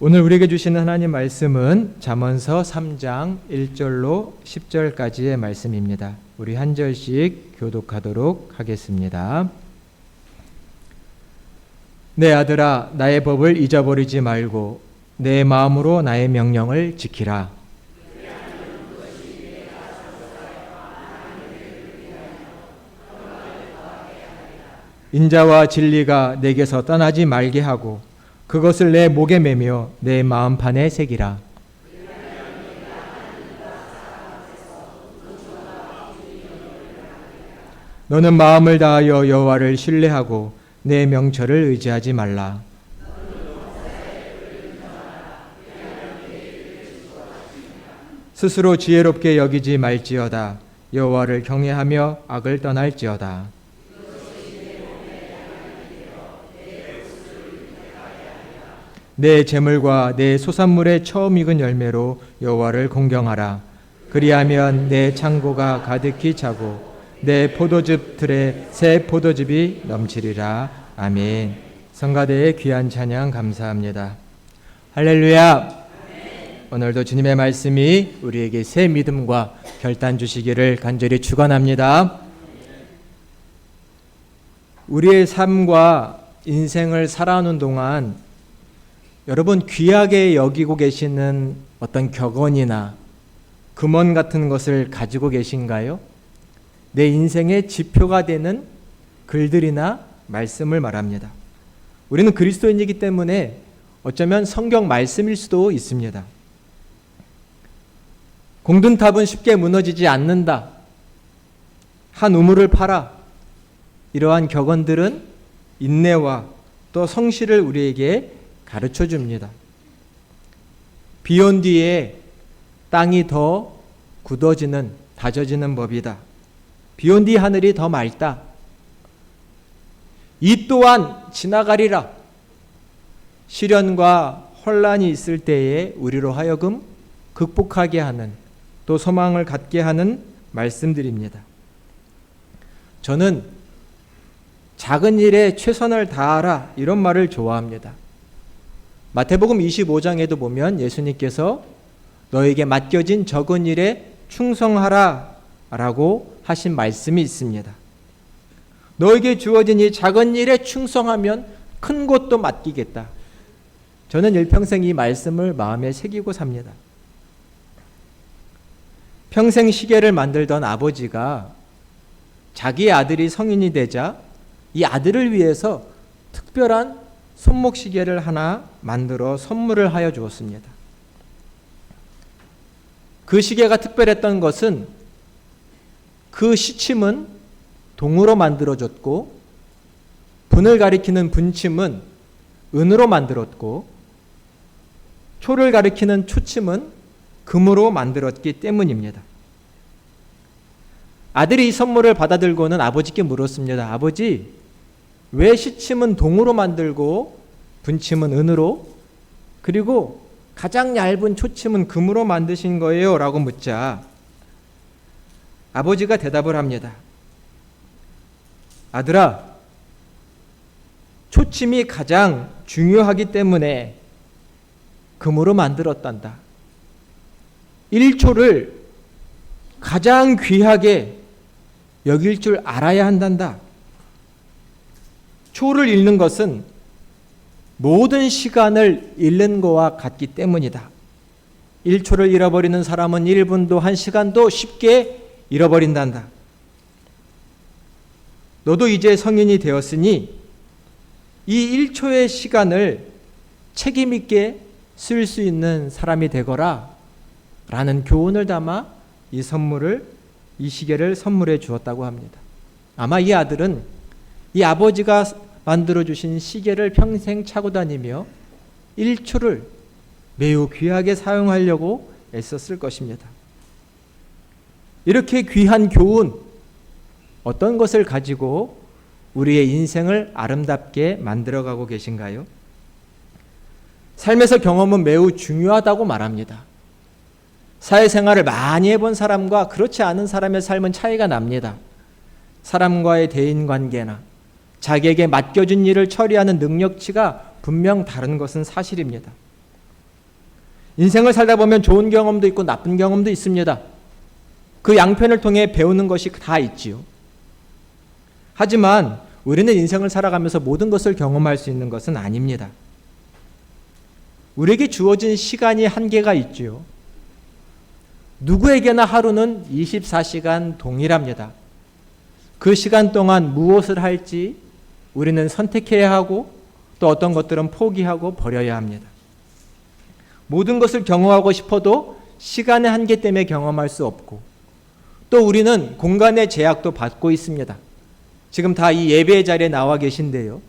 오늘 우리에게 주시는 하나님 말씀은 잠언서 3장 1절로 10절까지의 말씀입니다. 우리 한 절씩 교독하도록 하겠습니다. 내 아들아, 나의 법을 잊어버리지 말고 내 마음으로 나의 명령을 지키라. 인자와 진리가 내게서 떠나지 말게 하고 그것을 내 목에 매며 내 마음판에 새기라. 너는 마음을 다하여 여호와를 신뢰하고 내 명철을 의지하지 말라. 스스로 지혜롭게 여기지 말지어다. 여호와를 경외하며 악을 떠날지어다. 내 재물과 내 소산물의 처음 익은 열매로 여호와를 공경하라. 그리하면 내 창고가 가득히 차고 내 포도즙 틀에 새 포도즙이 넘치리라. 아멘. 성가대의 귀한 찬양 감사합니다. 할렐루야. 오늘도 주님의 말씀이 우리에게 새 믿음과 결단 주시기를 간절히 축원합니다. 우리의 삶과 인생을 살아오는 동안 여러분 귀하게 여기고 계시는 어떤 격언이나 금언 같은 것을 가지고 계신가요? 내 인생의 지표가 되는 글들이나 말씀을 말합니다. 우리는 그리스도인이기 때문에 어쩌면 성경 말씀일 수도 있습니다. 공든탑은 쉽게 무너지지 않는다. 한 우물을 파라. 이러한 격언들은 인내와 또 성실을 우리에게 가르쳐 줍니다. 비 온 뒤에 땅이 더 굳어지는, 다져지는 법이다. 비 온 뒤 하늘이 더 맑다. 이 또한 지나가리라. 시련과 혼란이 있을 때에 우리로 하여금 극복하게 하는, 또 소망을 갖게 하는 말씀들입니다. 저는 작은 일에 최선을 다하라 이런 말을 좋아합니다. 마태복음 25장에도 보면 예수님께서 너에게 맡겨진 적은 일에 충성하라 라고 하신 말씀이 있습니다. 너에게 주어진 이 작은 일에 충성하면 큰 것도 맡기겠다. 저는 일평생 이 말씀을 마음에 새기고 삽니다. 평생 시계를 만들던 아버지가 자기 아들이 성인이 되자 이 아들을 위해서 특별한 손목시계를 하나 만들어 선물을 하여 주었습니다. 그 시계가 특별했던 것은 그 시침은 동으로 만들어졌고 분을 가리키는 분침은 은으로 만들었고 초를 가리키는 초침은 금으로 만들었기 때문입니다. 아들이 이 선물을 받아들고는 아버지께 물었습니다. 아버지, 왜 시침은 동으로 만들고 분침은 은으로, 그리고 가장 얇은 초침은 금으로 만드신 거예요? 라고 묻자 아버지가 대답을 합니다. 아들아, 초침이 가장 중요하기 때문에 금으로 만들었단다. 1초를 가장 귀하게 여길 줄 알아야 한단다. 초를 잃는 것은 모든 시간을 잃는 것과 같기 때문이다. 1초를 잃어버리는 사람은 1분도 1시간도 쉽게 잃어버린단다. 너도 이제 성인이 되었으니 이 1초의 시간을 책임 있게 쓸 수 있는 사람이 되거라 라는 교훈을 담아 이 시계를 선물해 주었다고 합니다. 아마 이 아들은 이 아버지가 만들어주신 시계를 평생 차고 다니며 1초를 매우 귀하게 사용하려고 애썼을 것입니다. 이렇게 귀한 교훈, 어떤 것을 가지고 우리의 인생을 아름답게 만들어가고 계신가요? 삶에서 경험은 매우 중요하다고 말합니다. 사회생활을 많이 해본 사람과 그렇지 않은 사람의 삶은 차이가 납니다. 사람과의 대인관계나 자기에게 맡겨진 일을 처리하는 능력치가 분명 다른 것은 사실입니다. 인생을 살다 보면 좋은 경험도 있고 나쁜 경험도 있습니다. 그 양편을 통해 배우는 것이 다 있지요. 하지만 우리는 인생을 살아가면서 모든 것을 경험할 수 있는 것은 아닙니다. 우리에게 주어진 시간이 한계가 있지요. 누구에게나 하루는 24시간 동일합니다. 그 시간 동안 무엇을 할지 우리는 선택해야 하고 또 어떤 것들은 포기하고 버려야 합니다. 모든 것을 경험하고 싶어도 시간의 한계 때문에 경험할 수 없고 또 우리는 공간의 제약도 받고 있습니다. 지금 다 이 예배의 자리에 나와 계신데요.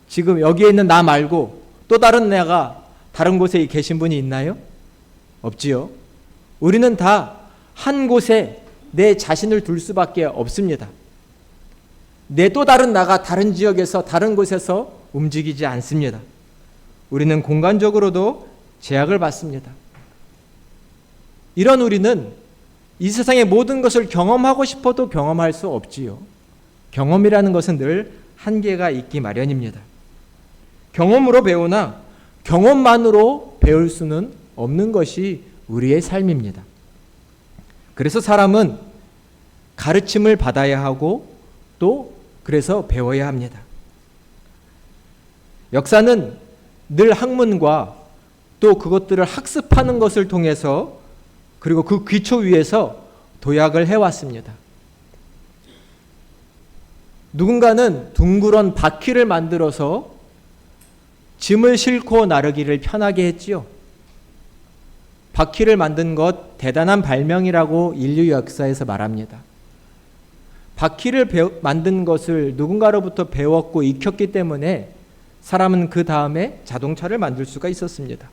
지금 여기에 있는 나 말고 또 다른 내가 다른 곳에 계신 분이 있나요? 없지요. 우리는 다 한 곳에 내 자신을 둘 수밖에 없습니다. 내 또 다른 나가 다른 지역에서 다른 곳에서 움직이지 않습니다. 우리는 공간적으로도 제약을 받습니다. 이런 우리는 이 세상의 모든 것을 경험하고 싶어도 경험할 수 없지요. 경험이라는 것은 늘 한계가 있기 마련입니다. 경험으로 배우나 경험만으로 배울 수는 없는 것이 우리의 삶입니다. 그래서 사람은 가르침을 받아야 하고 또 그래서 배워야 합니다. 역사는 늘 학문과 또 그것들을 학습하는 것을 통해서 그리고 그 기초 위에서 도약을 해왔습니다. 누군가는 둥그런 바퀴를 만들어서 짐을 싣고 나르기를 편하게 했지요. 바퀴를 만든 것 대단한 발명이라고 인류 역사에서 말합니다. 바퀴를 만든 것을 누군가로부터 배웠고 익혔기 때문에 사람은 그 다음에 자동차를 만들 수가 있었습니다.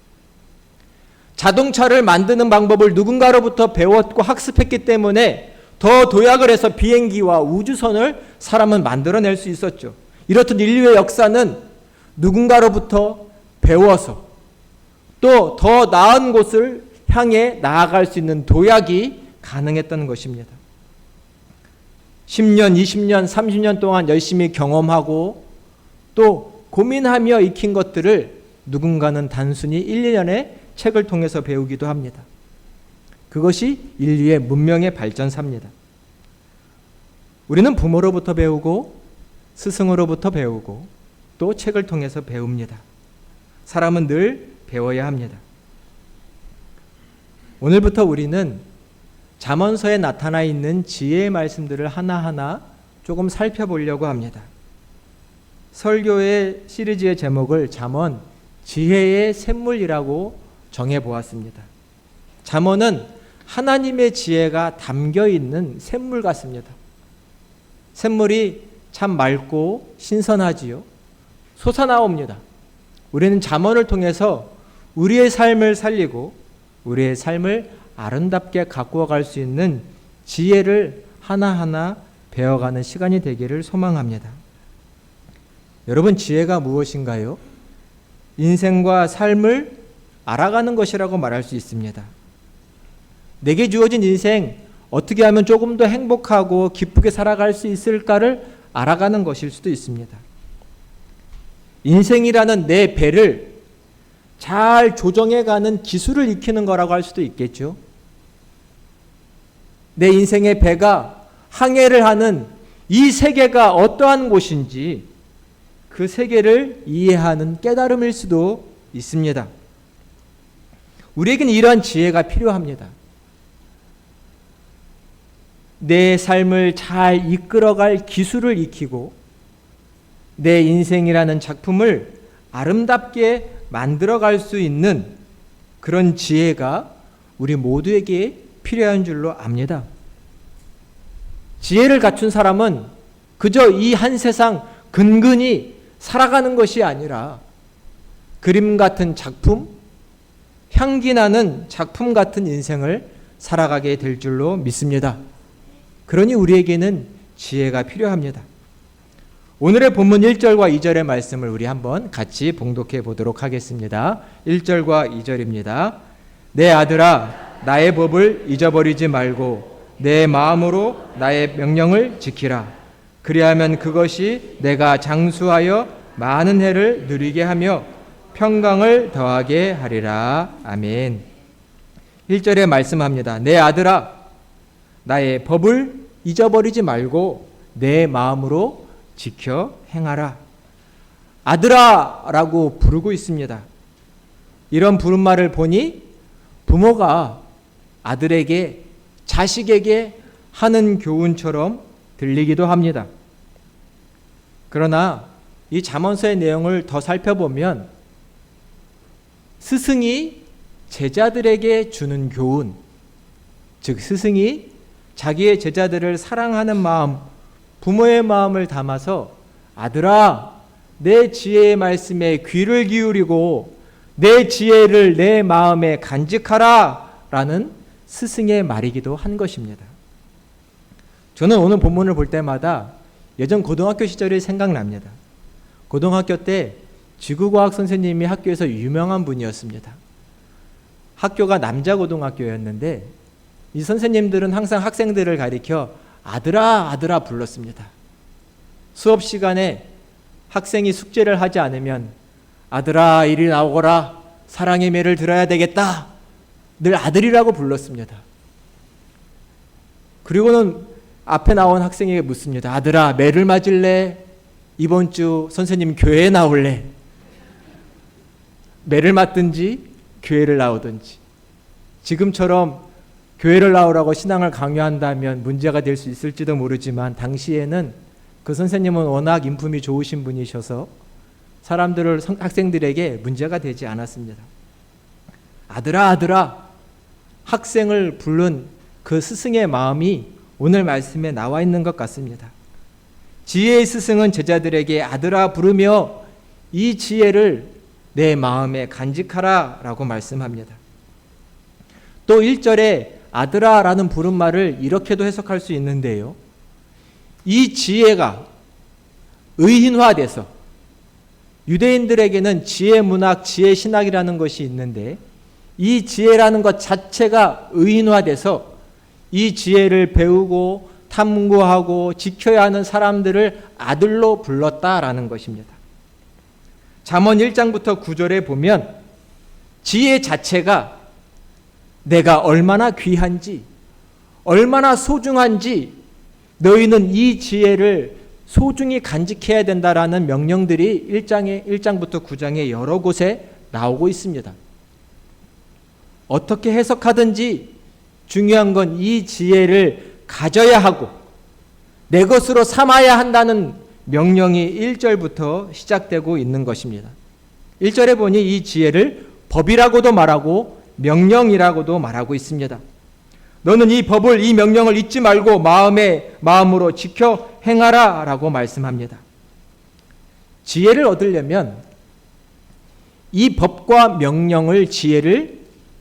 자동차를 만드는 방법을 누군가로부터 배웠고 학습했기 때문에 더 도약을 해서 비행기와 우주선을 사람은 만들어낼 수 있었죠. 이렇듯 인류의 역사는 누군가로부터 배워서 또 더 나은 곳을 향해 나아갈 수 있는 도약이 가능했던 것입니다. 10년, 20년, 30년 동안 열심히 경험하고 또 고민하며 익힌 것들을 누군가는 단순히 1, 2년의 책을 통해서 배우기도 합니다. 그것이 인류의 문명의 발전사입니다. 우리는 부모로부터 배우고 스승으로부터 배우고 또 책을 통해서 배웁니다. 사람은 늘 배워야 합니다. 오늘부터 우리는 잠언서에 나타나 있는 지혜의 말씀들을 하나하나 조금 살펴보려고 합니다. 설교의 시리즈의 제목을 잠언 지혜의 샘물이라고 정해보았습니다. 잠언은 하나님의 지혜가 담겨있는 샘물 같습니다. 샘물이 참 맑고 신선하지요. 솟아나옵니다. 우리는 잠언을 통해서 우리의 삶을 살리고 우리의 삶을 아름답게 가꾸어 갈 수 있는 지혜를 하나하나 배워가는 시간이 되기를 소망합니다. 여러분, 지혜가 무엇인가요? 인생과 삶을 알아가는 것이라고 말할 수 있습니다. 내게 주어진 인생 어떻게 하면 조금 더 행복하고 기쁘게 살아갈 수 있을까를 알아가는 것일 수도 있습니다. 인생이라는 내 배를 잘 조정해가는 기술을 익히는 거라고 할 수도 있겠죠. 내 인생의 배가 항해를 하는 이 세계가 어떠한 곳인지 그 세계를 이해하는 깨달음일 수도 있습니다. 우리에게는 이러한 지혜가 필요합니다. 내 삶을 잘 이끌어갈 기술을 익히고 내 인생이라는 작품을 아름답게 만들어갈 수 있는 그런 지혜가 우리 모두에게 필요한 줄로 압니다. 지혜를 갖춘 사람은 그저 이 한 세상 근근히 살아가는 것이 아니라 그림 같은 작품, 향기 나는 작품 같은 인생을 살아가게 될 줄로 믿습니다. 그러니 우리에게는 지혜가 필요합니다. 오늘의 본문 1절과 2절의 말씀을 우리 한번 같이 봉독해 보도록 하겠습니다. 1절과 2절입니다. 내 아들아, 나의 법을 잊어버리지 말고 내 마음으로 나의 명령을 지키라. 그리하면 그것이 내가 장수하여 많은 해를 누리게 하며 평강을 더하게 하리라. 아멘. 1절에 말씀합니다. 내 아들아, 나의 법을 잊어버리지 말고 내 마음으로 지켜 행하라. 아들아 라고 부르고 있습니다. 이런 부름말을 보니 부모가 아들에게, 자식에게 하는 교훈처럼 들리기도 합니다. 그러나 이 잠언서의 내용을 더 살펴보면 스승이 제자들에게 주는 교훈, 즉 스승이 자기의 제자들을 사랑하는 마음, 부모의 마음을 담아서 아들아, 내 지혜의 말씀에 귀를 기울이고 내 지혜를 내 마음에 간직하라 라는 스승의 말이기도 한 것입니다. 저는 오늘 본문을 볼 때마다 예전 고등학교 시절이 생각납니다. 고등학교 때 지구과학 선생님이 학교에서 유명한 분이었습니다. 학교가 남자 고등학교였는데 이 선생님들은 항상 학생들을 가리켜 아들아 아들아 불렀습니다. 수업 시간에 학생이 숙제를 하지 않으면 아들아 이리 나오거라, 사랑의 매를 들어야 되겠다, 늘 아들이라고 불렀습니다. 그리고는 앞에 나온 학생에게 묻습니다. 아들아 매를 맞을래? 이번 주 선생님 교회에 나올래? 매를 맞든지 교회를 나오든지. 지금처럼 교회를 나오라고 신앙을 강요한다면 문제가 될 수 있을지도 모르지만 당시에는 그 선생님은 워낙 인품이 좋으신 분이셔서 사람들을, 학생들에게 문제가 되지 않았습니다. 아들아 아들아, 학생을 부른 그 스승의 마음이 오늘 말씀에 나와 있는 것 같습니다. 지혜의 스승은 제자들에게 아들아 부르며 이 지혜를 내 마음에 간직하라 라고 말씀합니다. 또 1절에 아들아 라는 부른말을 이렇게도 해석할 수 있는데요. 이 지혜가 의인화돼서, 유대인들에게는 지혜 문학, 지혜 신학이라는 것이 있는데 이 지혜라는 것 자체가 의인화돼서 이 지혜를 배우고 탐구하고 지켜야 하는 사람들을 아들로 불렀다라는 것입니다. 잠언 1장부터 9절에 보면 지혜 자체가 내가 얼마나 귀한지, 얼마나 소중한지 너희는 이 지혜를 소중히 간직해야 된다라는 명령들이 1장부터 9장에 여러 곳에 나오고 있습니다. 어떻게 해석하든지 중요한 건 이 지혜를 가져야 하고 내 것으로 삼아야 한다는 명령이 1절부터 시작되고 있는 것입니다. 1절에 보니 이 지혜를 법이라고도 말하고 명령이라고도 말하고 있습니다. 너는 이 법을, 이 명령을 잊지 말고 마음으로 지켜 행하라 라고 말씀합니다. 지혜를 얻으려면 이 법과 명령을, 지혜를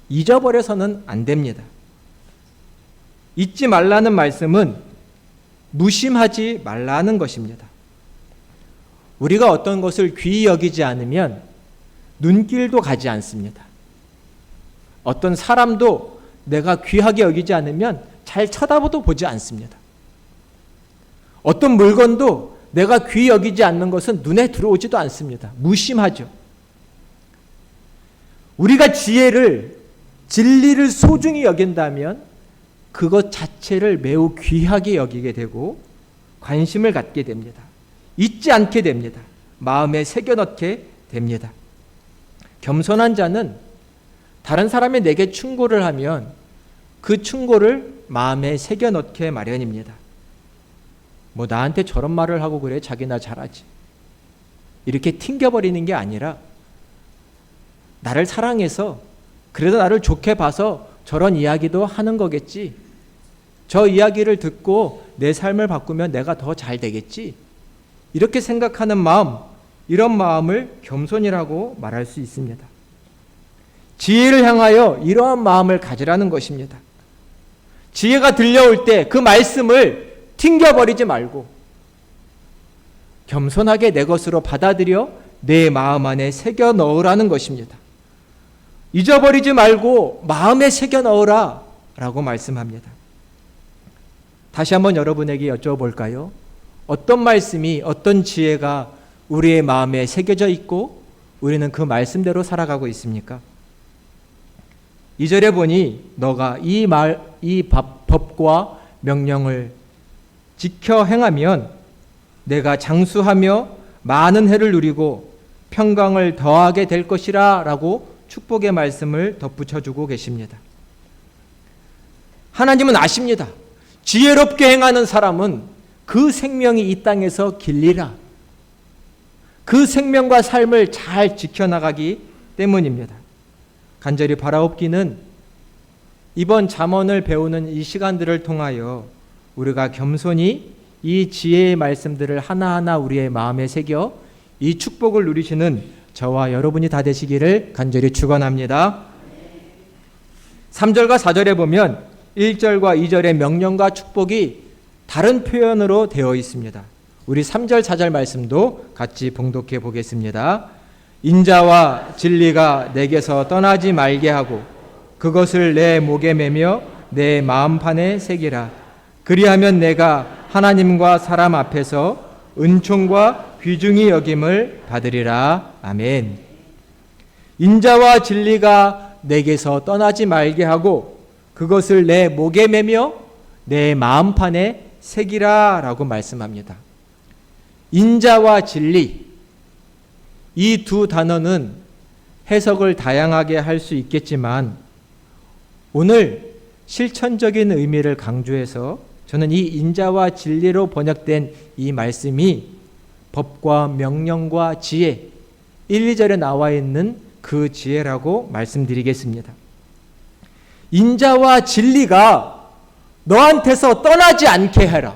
잊어버려서는 안 됩니다. 잊지 말라는 말씀은 무심하지 말라는 것입니다. 우리가 어떤 것을 귀히 여기지 않으면 눈길도 가지 않습니다. 어떤 사람도 내가 귀하게 여기지 않으면 잘 쳐다보도 보지 않습니다. 어떤 물건도 내가 귀히 여기지 않는 것은 눈에 들어오지도 않습니다. 무심하죠. 우리가 지혜를, 진리를 소중히 여긴다면 그것 자체를 매우 귀하게 여기게 되고 관심을 갖게 됩니다. 잊지 않게 됩니다. 마음에 새겨넣게 됩니다. 겸손한 자는 다른 사람이 내게 충고를 하면 그 충고를 마음에 새겨넣게 마련입니다. 뭐 나한테 저런 말을 하고 그래, 자기나 잘하지, 이렇게 튕겨버리는 게 아니라 나를 사랑해서 그래도 나를 좋게 봐서 저런 이야기도 하는 거겠지, 저 이야기를 듣고 내 삶을 바꾸면 내가 더 잘 되겠지, 이렇게 생각하는 마음, 이런 마음을 겸손이라고 말할 수 있습니다. 지혜를 향하여 이러한 마음을 가지라는 것입니다. 지혜가 들려올 때 그 말씀을 튕겨버리지 말고 겸손하게 내 것으로 받아들여 내 마음 안에 새겨 넣으라는 것입니다. 잊어버리지 말고 마음에 새겨 넣으라 라고 말씀합니다. 다시 한번 여러분에게 여쭤볼까요? 어떤 말씀이, 어떤 지혜가 우리의 마음에 새겨져 있고 우리는 그 말씀대로 살아가고 있습니까? 2절에 보니 너가 이 법과 명령을 지켜 행하면 내가 장수하며 많은 해를 누리고 평강을 더하게 될 것이라 라고 축복의 말씀을 덧붙여주고 계십니다. 하나님은 아십니다. 지혜롭게 행하는 사람은 그 생명이 이 땅에서 길리라. 그 생명과 삶을 잘 지켜나가기 때문입니다. 간절히 바라옵기는 이번 잠언을 배우는 이 시간들을 통하여 우리가 겸손히 이 지혜의 말씀들을 하나하나 우리의 마음에 새겨 이 축복을 누리시는 저와 여러분이 다 되시기를 간절히 축원합니다. 3절과 4절에 보면 1절과 2절의 명령과 축복이 다른 표현으로 되어 있습니다. 우리 3절 4절 말씀도 같이 봉독해 보겠습니다. 인자와 진리가 내게서 떠나지 말게 하고 그것을 내 목에 매며 내 마음판에 새기라. 그리하면 내가 하나님과 사람 앞에서 은총과 귀중히 여김을 받으리라. 아멘. 인자와 진리가 내게서 떠나지 말게 하고 그것을 내 목에 매며 내 마음판에 새기라 라고 말씀합니다. 인자와 진리, 이 두 단어는 해석을 다양하게 할 수 있겠지만 오늘 실천적인 의미를 강조해서 저는 이 인자와 진리로 번역된 이 말씀이 법과 명령과 지혜, 1, 2절에 나와 있는 그 지혜라고 말씀드리겠습니다. 인자와 진리가 너한테서 떠나지 않게 해라.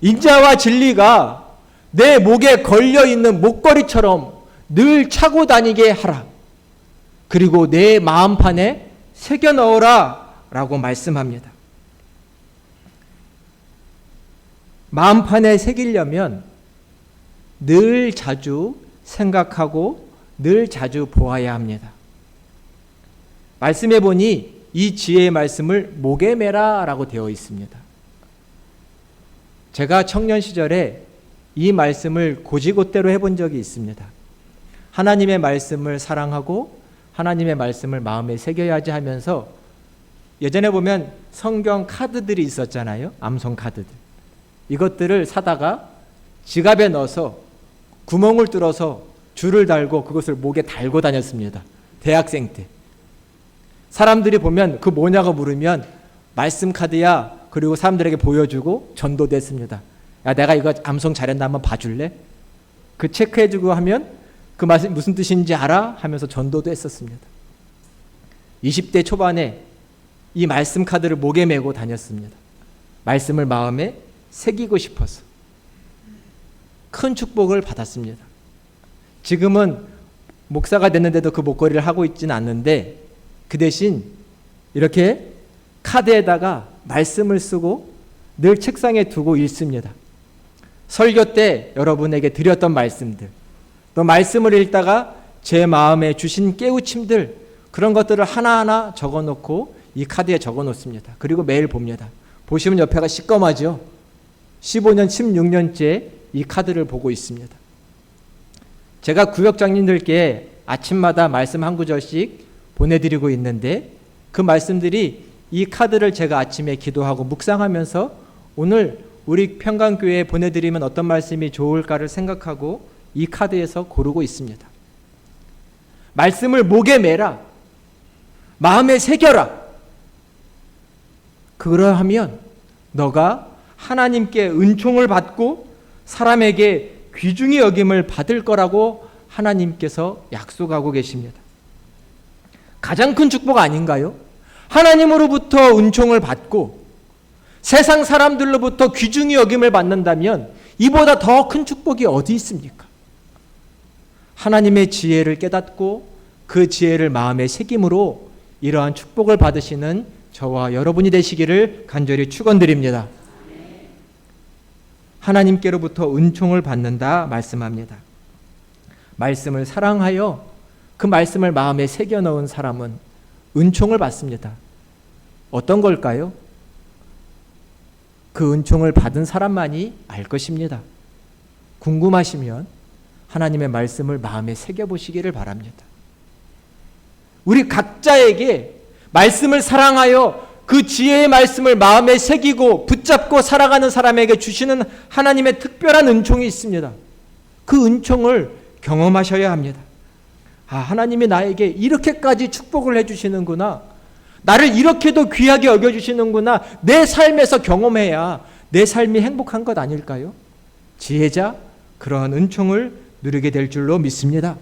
인자와 진리가 내 목에 걸려있는 목걸이처럼 늘 차고 다니게 하라. 그리고 내 마음판에 새겨 넣어라 라고 말씀합니다. 마음판에 새기려면 늘 자주 생각하고 늘 자주 보아야 합니다. 말씀해 보니 이 지혜의 말씀을 목에 매라 라고 되어 있습니다. 제가 청년 시절에 이 말씀을 고지고대로 해본 적이 있습니다. 하나님의 말씀을 사랑하고 하나님의 말씀을 마음에 새겨야지 하면서 예전에 보면 성경 카드들이 있었잖아요. 암송 카드들. 이것들을 사다가 지갑에 넣어서 구멍을 뚫어서 줄을 달고 그것을 목에 달고 다녔습니다. 대학생 때. 사람들이 보면 그 뭐냐고 물으면 말씀 카드야. 그리고 사람들에게 보여주고 전도됐습니다. 야, 내가 이거 암송 잘했나 한번 봐줄래? 그 체크해주고 하면 그 말씀 무슨 뜻인지 알아? 하면서 전도도 했었습니다. 20대 초반에 이 말씀 카드를 목에 메고 다녔습니다. 말씀을 마음에 새기고 싶어서 큰 축복을 받았습니다. 지금은 목사가 됐는데도 그 목걸이를 하고 있지는 않는데 그 대신 이렇게 카드에다가 말씀을 쓰고 늘 책상에 두고 읽습니다. 설교 때 여러분에게 드렸던 말씀들, 또 말씀을 읽다가 제 마음에 주신 깨우침들, 그런 것들을 하나하나 적어놓고 이 카드에 적어놓습니다. 그리고 매일 봅니다. 보시면 옆에가 시꺼매죠. 15년, 16년째 이 카드를 보고 있습니다. 제가 구역장님들께 아침마다 말씀 한 구절씩 보내드리고 있는데 그 말씀들이 이 카드를 제가 아침에 기도하고 묵상하면서 오늘 우리 평강교회에 보내드리면 어떤 말씀이 좋을까를 생각하고 이 카드에서 고르고 있습니다. 말씀을 목에 매라. 마음에 새겨라. 그러하면 너가 하나님께 은총을 받고 사람에게 귀중히 여김을 받을 거라고 하나님께서 약속하고 계십니다. 가장 큰 축복 아닌가요? 하나님으로부터 은총을 받고 세상 사람들로부터 귀중히 여김을 받는다면 이보다 더 큰 축복이 어디 있습니까? 하나님의 지혜를 깨닫고 그 지혜를 마음에 새김으로 이러한 축복을 받으시는 저와 여러분이 되시기를 간절히 축원드립니다. 하나님께로부터 은총을 받는다 말씀합니다. 말씀을 사랑하여 그 말씀을 마음에 새겨 넣은 사람은 은총을 받습니다. 어떤 걸까요? 그 은총을 받은 사람만이 알 것입니다. 궁금하시면 하나님의 말씀을 마음에 새겨보시기를 바랍니다. 우리 각자에게 말씀을 사랑하여 그 지혜의 말씀을 마음에 새기고 붙잡고 살아가는 사람에게 주시는 하나님의 특별한 은총이 있습니다. 그 은총을 경험하셔야 합니다. 하나님이 나에게 이렇게까지 축복을 해주시는구나. 나를 이렇게도 귀하게 여겨주시는구나. 내 삶에서 경험해야 내 삶이 행복한 것 아닐까요? 지혜자, 그러한 은총을 누리게 될 줄로 믿습니다.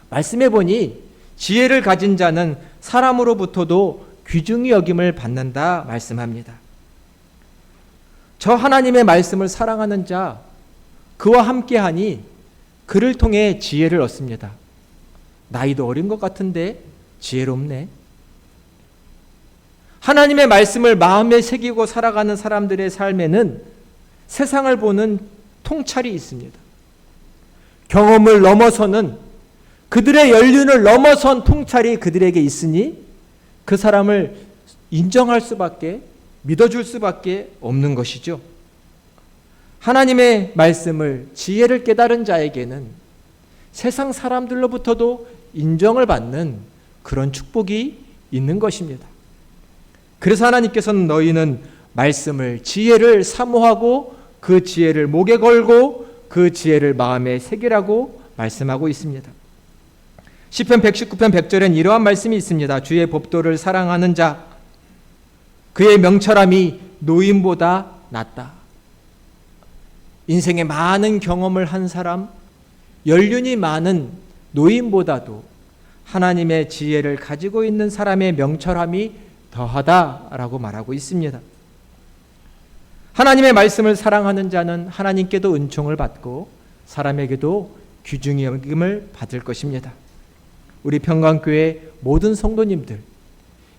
말씀해 보니 지혜를 가진 자는 사람으로부터도 귀중히 여김을 받는다 말씀합니다. 저 하나님의 말씀을 사랑하는 자, 그와 함께하니 그를 통해 지혜를 얻습니다. 나이도 어린 것 같은데 지혜롭네. 하나님의 말씀을 마음에 새기고 살아가는 사람들의 삶에는 세상을 보는 통찰이 있습니다. 경험을 넘어서는, 그들의 연륜을 넘어선 통찰이 그들에게 있으니 그 사람을 인정할 수밖에, 믿어줄 수밖에 없는 것이죠. 하나님의 말씀을, 지혜를 깨달은 자에게는 세상 사람들로부터도 인정을 받는 그런 축복이 있는 것입니다. 그래서 하나님께서는 너희는 말씀을, 지혜를 사모하고 그 지혜를 목에 걸고 그 지혜를 마음에 새기라고 말씀하고 있습니다. 시편 119편 100절엔 이러한 말씀이 있습니다. 주의 법도를 사랑하는 자, 그의 명철함이 노인보다 낫다. 인생에 많은 경험을 한 사람, 연륜이 많은 노인보다도 하나님의 지혜를 가지고 있는 사람의 명철함이 더하다라고 말하고 있습니다. 하나님의 말씀을 사랑하는 자는 하나님께도 은총을 받고 사람에게도 귀중히 여김을 받을 것입니다. 우리 평강교회 모든 성도님들,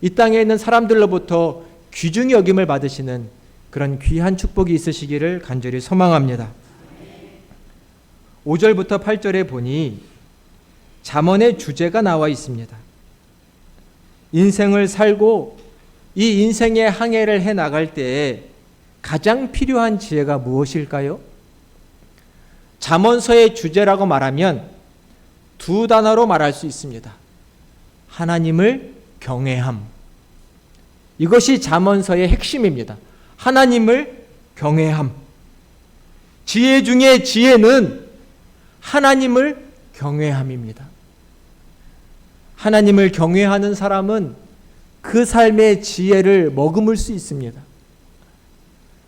이 땅에 있는 사람들로부터 귀중히 여김을 받으시는 그런 귀한 축복이 있으시기를 간절히 소망합니다. 5절부터 8절에 보니 잠언의 주제가 나와 있습니다. 인생을 살고 이 인생의 항해를 해나갈 때에 가장 필요한 지혜가 무엇일까요? 잠언서의 주제라고 말하면 두 단어로 말할 수 있습니다. 하나님을 경외함. 이것이 잠언서의 핵심입니다. 하나님을 경외함. 지혜 중에 지혜는 하나님을 경외함입니다. 하나님을 경외하는 사람은 그 삶의 지혜를 머금을 수 있습니다.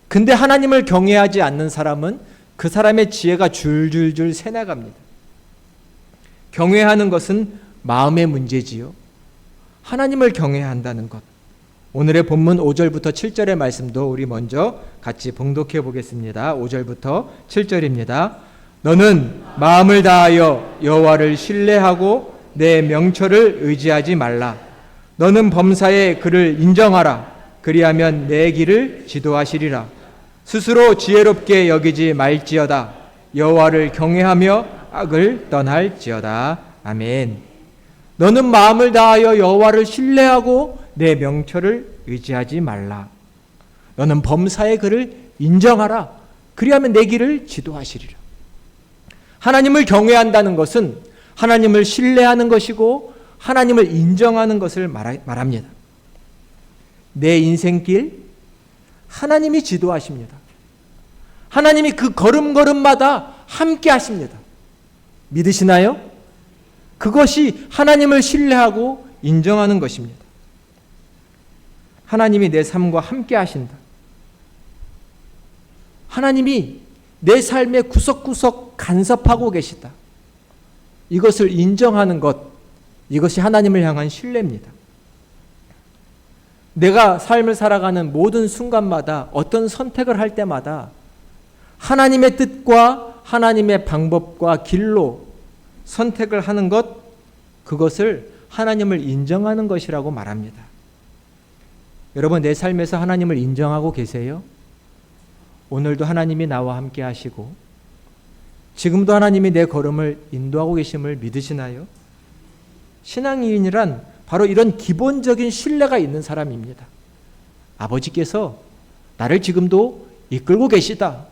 근데 하나님을 경외하지 않는 사람은 그 사람의 지혜가 줄줄줄 새나갑니다. 경외하는 것은 마음의 문제지요. 하나님을 경외한다는 것. 오늘의 본문 5절부터 7절의 말씀도 우리 먼저 같이 봉독해 보겠습니다. 5절부터 7절입니다. 너는 마음을 다하여 여호와를 신뢰하고 내 명철을 의지하지 말라. 너는 범사에 그를 인정하라. 그리하면 내 길을 지도하시리라. 스스로 지혜롭게 여기지 말지어다. 여호와를 경외하며 악을 떠날지어다. 아멘. 너는 마음을 다하여 여호와를 신뢰하고 내 명철을 의지하지 말라. 너는 범사에 그를 인정하라. 그리하면 내 길을 지도하시리라. 하나님을 경외한다는 것은 하나님을 신뢰하는 것이고 하나님을 인정하는 것을 말합니다. 내 인생길 하나님이 지도하십니다. 하나님이 그 걸음걸음마다 함께 하십니다. 믿으시나요? 그것이 하나님을 신뢰하고 인정하는 것입니다. 하나님이 내 삶과 함께 하신다. 하나님이 내 삶의 구석구석 간섭하고 계시다. 이것을 인정하는 것, 이것이 하나님을 향한 신뢰입니다. 내가 삶을 살아가는 모든 순간마다 어떤 선택을 할 때마다 하나님의 뜻과 하나님의 방법과 길로 선택을 하는 것, 그것을 하나님을 인정하는 것이라고 말합니다. 여러분, 내 삶에서 하나님을 인정하고 계세요? 오늘도 하나님이 나와 함께 하시고 지금도 하나님이 내 걸음을 인도하고 계심을 믿으시나요? 신앙인이란 바로 이런 기본적인 신뢰가 있는 사람입니다. 아버지께서 나를 지금도 이끌고 계시다.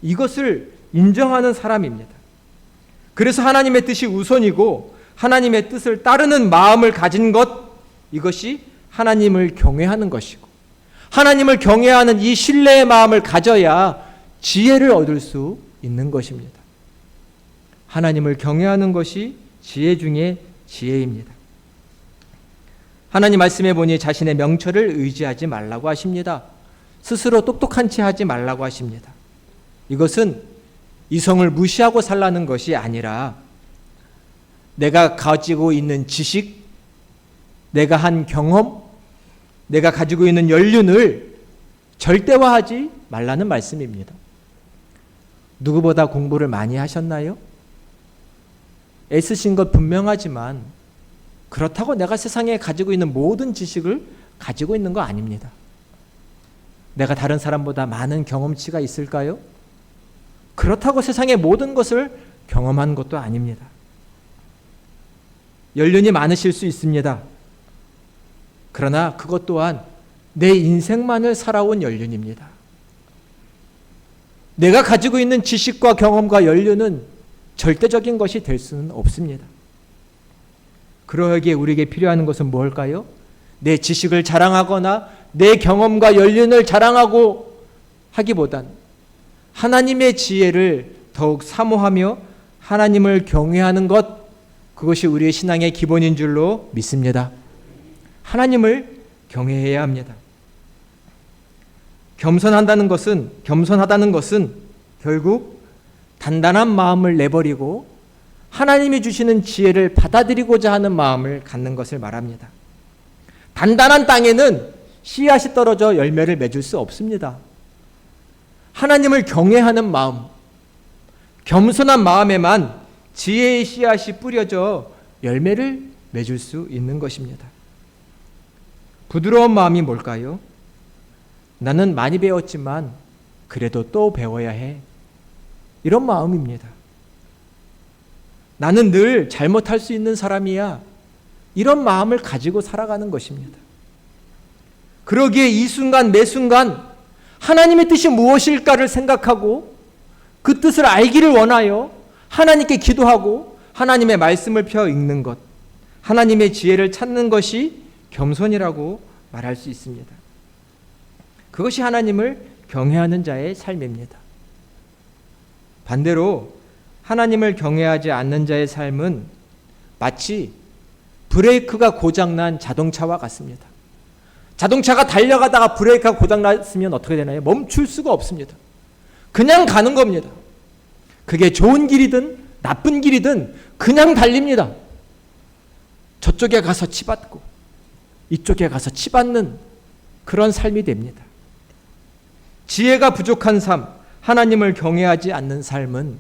이것을 인정하는 사람입니다. 그래서 하나님의 뜻이 우선이고 하나님의 뜻을 따르는 마음을 가진 것, 이것이 하나님을 경외하는 것이고, 하나님을 경외하는 이 신뢰의 마음을 가져야 지혜를 얻을 수 있는 것입니다. 하나님을 경외하는 것이 지혜 중에 지혜입니다. 하나님 말씀에 보니 자신의 명철을 의지하지 말라고 하십니다. 스스로 똑똑한 체 하지 말라고 하십니다. 이것은 이성을 무시하고 살라는 것이 아니라 내가 가지고 있는 지식, 내가 한 경험, 내가 가지고 있는 연륜을 절대화하지 말라는 말씀입니다. 누구보다 공부를 많이 하셨나요? 애쓰신 것 분명하지만 그렇다고 내가 세상에 가지고 있는 모든 지식을 가지고 있는 거 아닙니다. 내가 다른 사람보다 많은 경험치가 있을까요? 그렇다고 세상의 모든 것을 경험한 것도 아닙니다. 연륜이 많으실 수 있습니다. 그러나 그것 또한 내 인생만을 살아온 연륜입니다. 내가 가지고 있는 지식과 경험과 연륜은 절대적인 것이 될 수는 없습니다. 그러기에 우리에게 필요한 것은 뭘까요? 내 지식을 자랑하거나 내 경험과 연륜을 자랑하고 하기보단 하나님의 지혜를 더욱 사모하며 하나님을 경외하는 것, 그것이 우리의 신앙의 기본인 줄로 믿습니다. 하나님을 경외해야 합니다. 겸손하다는 것은 결국 단단한 마음을 내버리고 하나님이 주시는 지혜를 받아들이고자 하는 마음을 갖는 것을 말합니다. 단단한 땅에는 씨앗이 떨어져 열매를 맺을 수 없습니다. 하나님을 경외하는 마음, 겸손한 마음에만 지혜의 씨앗이 뿌려져 열매를 맺을 수 있는 것입니다. 부드러운 마음이 뭘까요? 나는 많이 배웠지만 그래도 또 배워야 해. 이런 마음입니다. 나는 늘 잘못할 수 있는 사람이야. 이런 마음을 가지고 살아가는 것입니다. 그러기에 이 순간 매 순간 하나님의 뜻이 무엇일까를 생각하고 그 뜻을 알기를 원하여 하나님께 기도하고 하나님의 말씀을 펴 읽는 것, 하나님의 지혜를 찾는 것이 겸손이라고 말할 수 있습니다. 그것이 하나님을 경외하는 자의 삶입니다. 반대로 하나님을 경외하지 않는 자의 삶은 마치 브레이크가 고장난 자동차와 같습니다. 자동차가 달려가다가 브레이크가 고장났으면 어떻게 되나요? 멈출 수가 없습니다. 그냥 가는 겁니다. 그게 좋은 길이든 나쁜 길이든 그냥 달립니다. 저쪽에 가서 치받고 이쪽에 가서 치받는 그런 삶이 됩니다. 지혜가 부족한 삶, 하나님을 경외하지 않는 삶은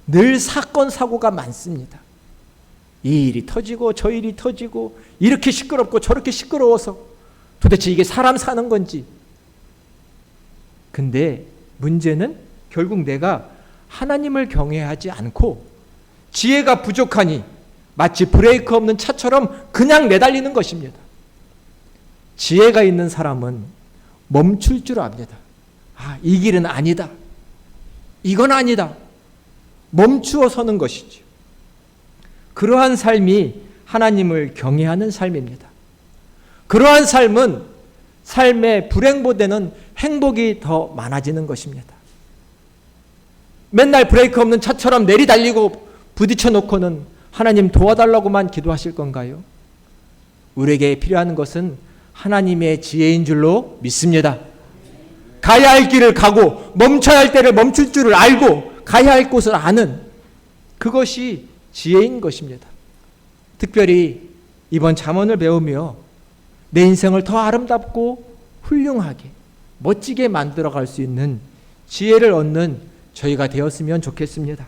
늘 사건 사고가 많습니다. 이 일이 터지고 저 일이 터지고 이렇게 시끄럽고 저렇게 시끄러워서 도대체 이게 사람 사는 건지. 근데 문제는 결국 내가 하나님을 경외하지 않고 지혜가 부족하니 마치 브레이크 없는 차처럼 그냥 내달리는 것입니다. 지혜가 있는 사람은 멈출 줄 압니다. 이 길은 아니다. 이건 아니다. 멈추어 서는 것이죠. 그러한 삶이 하나님을 경외하는 삶입니다. 그러한 삶은 삶의 불행보다는 행복이 더 많아지는 것입니다. 맨날 브레이크 없는 차처럼 내리달리고 부딪혀 놓고는 하나님 도와달라고만 기도하실 건가요? 우리에게 필요한 것은 하나님의 지혜인 줄로 믿습니다. 가야 할 길을 가고 멈춰야 할 때를 멈출 줄을 알고 가야 할 곳을 아는 그것이 지혜인 것입니다. 특별히 이번 잠언을 배우며 내 인생을 더 아름답고 훌륭하게 멋지게 만들어갈 수 있는 지혜를 얻는 저희가 되었으면 좋겠습니다.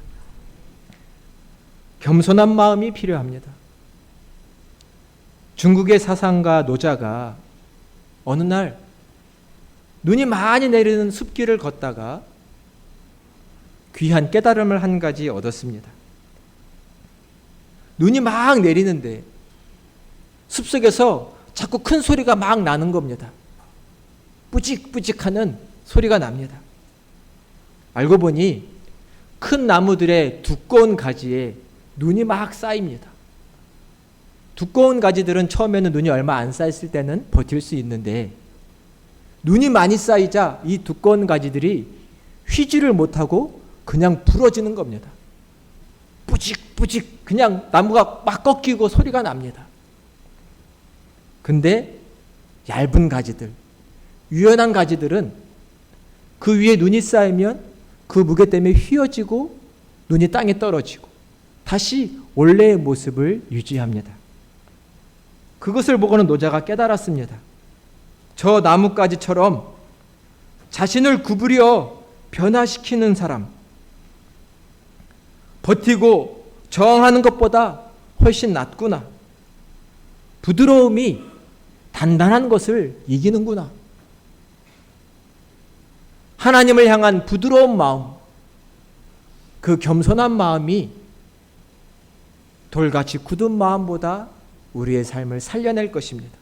겸손한 마음이 필요합니다. 중국의 사상가 노자가 어느 날 눈이 많이 내리는 숲길을 걷다가 귀한 깨달음을 한 가지 얻었습니다. 눈이 막 내리는데 숲속에서 자꾸 큰 소리가 막 나는 겁니다. 뿌직뿌직하는 소리가 납니다. 알고 보니 큰 나무들의 두꺼운 가지에 눈이 막 쌓입니다. 두꺼운 가지들은 처음에는 눈이 얼마 안 쌓였을 때는 버틸 수 있는데 눈이 많이 쌓이자 이 두꺼운 가지들이 휘지를 못하고 그냥 부러지는 겁니다. 뿌직뿌직 그냥 나무가 막 꺾이고 소리가 납니다. 근데 얇은 가지들, 유연한 가지들은 그 위에 눈이 쌓이면 그 무게 때문에 휘어지고 눈이 땅에 떨어지고 다시 원래의 모습을 유지합니다. 그것을 보고는 노자가 깨달았습니다. 저 나뭇가지처럼 자신을 구부려 변화시키는 사람, 버티고 저항하는 것보다 훨씬 낫구나. 부드러움이 단단한 것을 이기는구나. 하나님을 향한 부드러운 마음, 그 겸손한 마음이 돌같이 굳은 마음보다 우리의 삶을 살려낼 것입니다.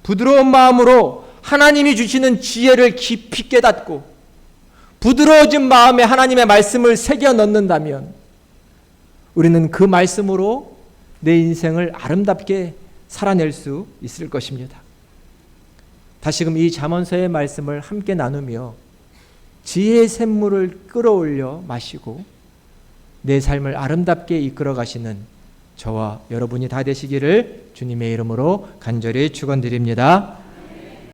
부드러운 마음으로 하나님이 주시는 지혜를 깊이 깨닫고 부드러워진 마음에 하나님의 말씀을 새겨 넣는다면 우리는 그 말씀으로 내 인생을 아름답게 살아낼 수 있을 것입니다. 다시금 이 잠언서의 말씀을 함께 나누며 지혜의 샘물을 끌어올려 마시고 내 삶을 아름답게 이끌어 가시는 저와 여러분이 다 되시기를 주님의 이름으로 간절히 축원드립니다.